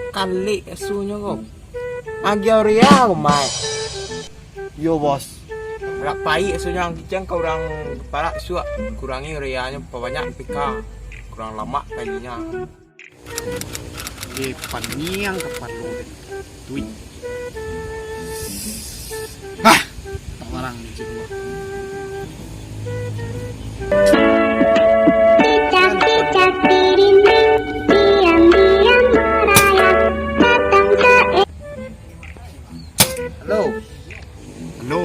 Kali asunya kok. Agak ria mai. Yo bos. Rak pai asunya kijang kau orang para suak kurangi rianya banyak pika. Kurang lama kayunya. Di paniang kapan lo deh. Tui. Hah, tak barang di sini. Cicak-cicak dirimu diam-diam merayap datang ke Halo. Halo.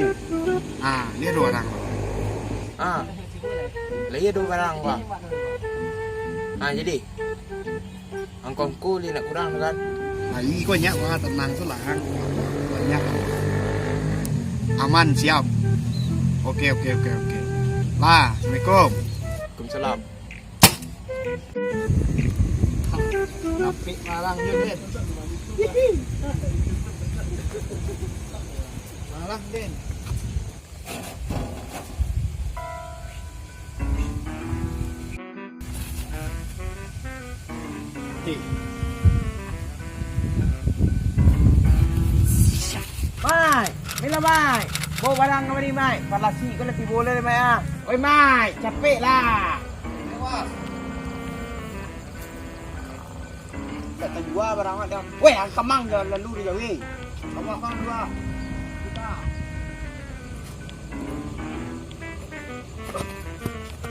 Ah, ini dua orang. Ah. Lagi dua barang pak. Ah jadi. Angkongku li nak kurang kan. Nah, ini kok nyak wah tenang tuh lah. Banyak. Aman siap. Oke. Lah, assalamualaikum. Waalaikumsalam. Tapi malang Den. Malang Den. Mai, mila mai. Bawa barang kau ni mai. Parlasi kau lebih boleh mai ah. Oi mai, capek lah. Kata jual barang ada. Weh, ang kamang dah lalu dia weh. Kamang dua. Kita.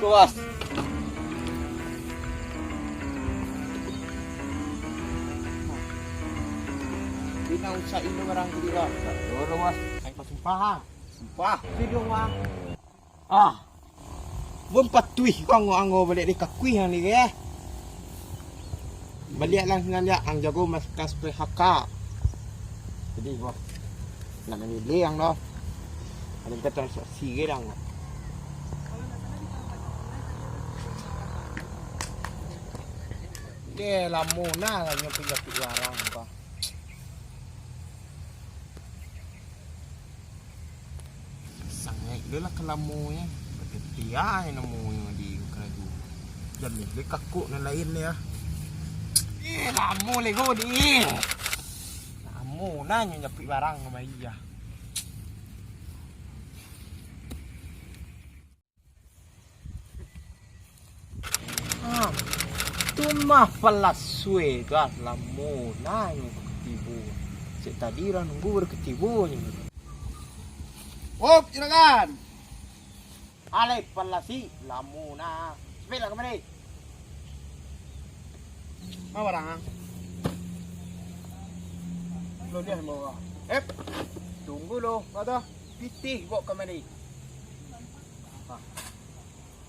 Tuas. Bina usah ini barang dia. Doro mas, ay pasumpah. Sumpah. Video wang. Ah. Bun patuih kau ngo balik di kakui yang ni ke. Balik lang sengaja ang jago mas kas PHK. Jadi bos. Nak beli yang dah. Ada kita transaksi ke lang. Dia lama lah nyopi barang apa. Sangat dia lah kelamunya. Dia yang namunya di keraju. Jadi dia kakuk dan lain dia. Lama lego di. Lama nanya nyopi barang sama iya. Tu mah pelasue kan lamu nanya ketibu. Cik tadi orang nunggu berketibunya. Oh, silakan. Ale pelasi lamu na. Sepeda ke mana? Mana barang? Lo dia bawa. Tunggu lo, kata pitih bawa ke mana? Ha.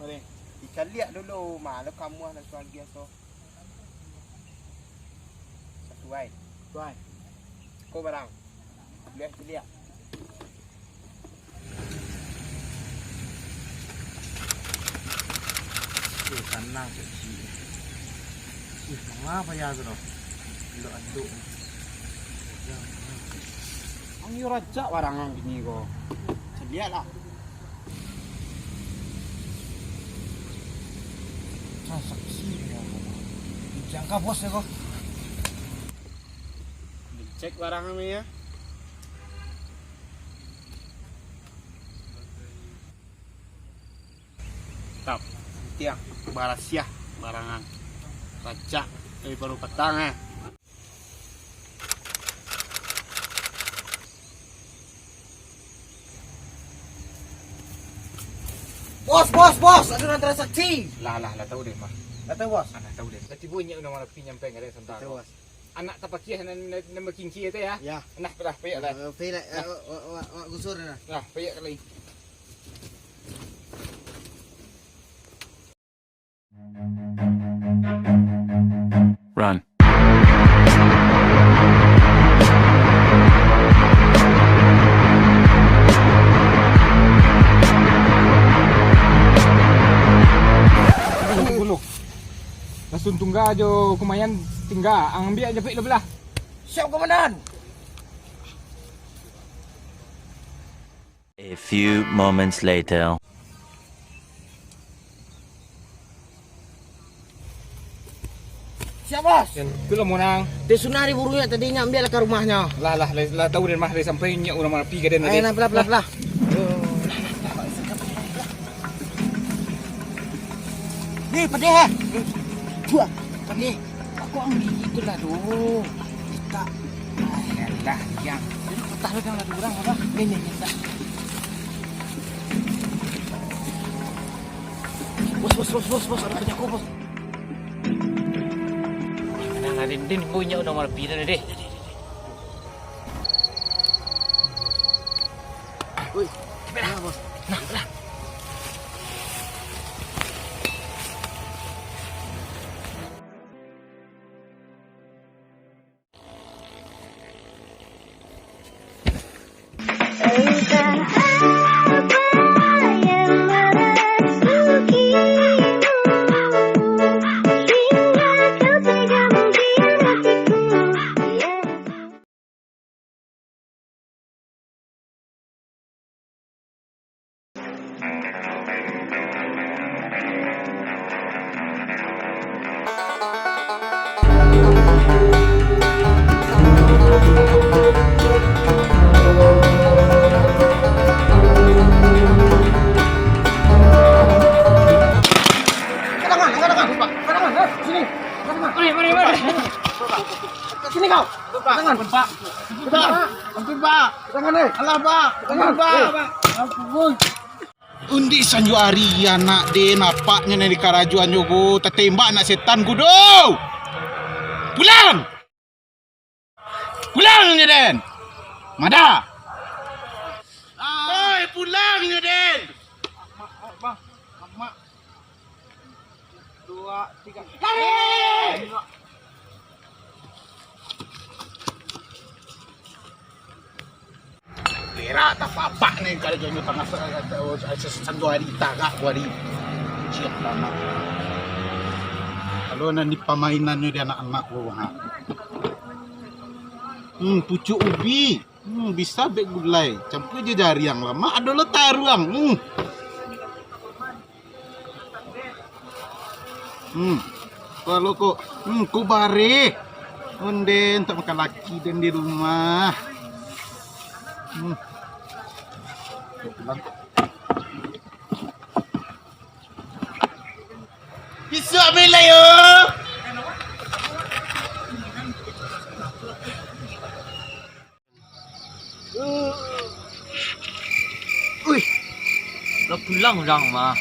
Mari. Kita lihat dulu, malu kamu ada soal biasa. Satu ai. Tuai. Kau barang. Lihat. Tenang kecil. Mengapa ya tu? Lo aduk. Ang iyo raja barang ang gini ko. Lihatlah. Transaksi ya. Jangka bos ya kok. Cek barang kami ya. Tap. Tiang. Barasiah barangan. Raja dari baru petang eh. Bos, ada transaksi. Lah tahu deh mah. Kata bos. Anak tahu deh. Tadi bunyi udah malah pinjam peng ada sebentar. Itu bos. Anak tapakiah nama kinci itu ya. Ya. Nah, payah lah. Pila gusur na. Nah, payah kali. Run. Langsung tunggu aja kumayan tinggal. Ambil aja pik belah. Siap komandan. A few moments later. bos. Yan, kulo mo nang. Di sunari burunya tadinya ambil ke rumahnya. Lah tahu din mah dari sampai nya urang mana piga den Ayo tadi. nah, pelan. Nih, pade. Dua. Pade. Aku ambil itu lah tuh. Kita. Ayolah, yang. Taruh yang ada orang apa? Ini kita. Bos, ada punya aku, bos. Nah, din punya udah malah pira deh. Woi, nah, bos. Nah. Entah apa yang merasukimu hingga kau tega mengkhianatiku. Kadangan, sini. Mari. Sini kau. Kadangan, Pak. Ampun, Pak. Kadangan, alah, Pak. Kadangan, Pak. Ampun. Undi sanjo ari anak de napaknya dari karajuan yogo tertembak anak setan kudo. Pulang nya Den. Mada. Oi, pulang nya Den. Bang. Mak. 2, 3. Lera tak apa nih kalau jangan tengah sanjo ari tagak wari. Siap lama. Kalau nanti pemainannya di anak-anak gua. Pucuk ubi. Bisa bek gulai. Campur je jari yang lama. Ada letak ruang. Kalau kok ku bare. Unden tak makan laki dan di rumah. Bisa ambil yo. Udah pulang mah.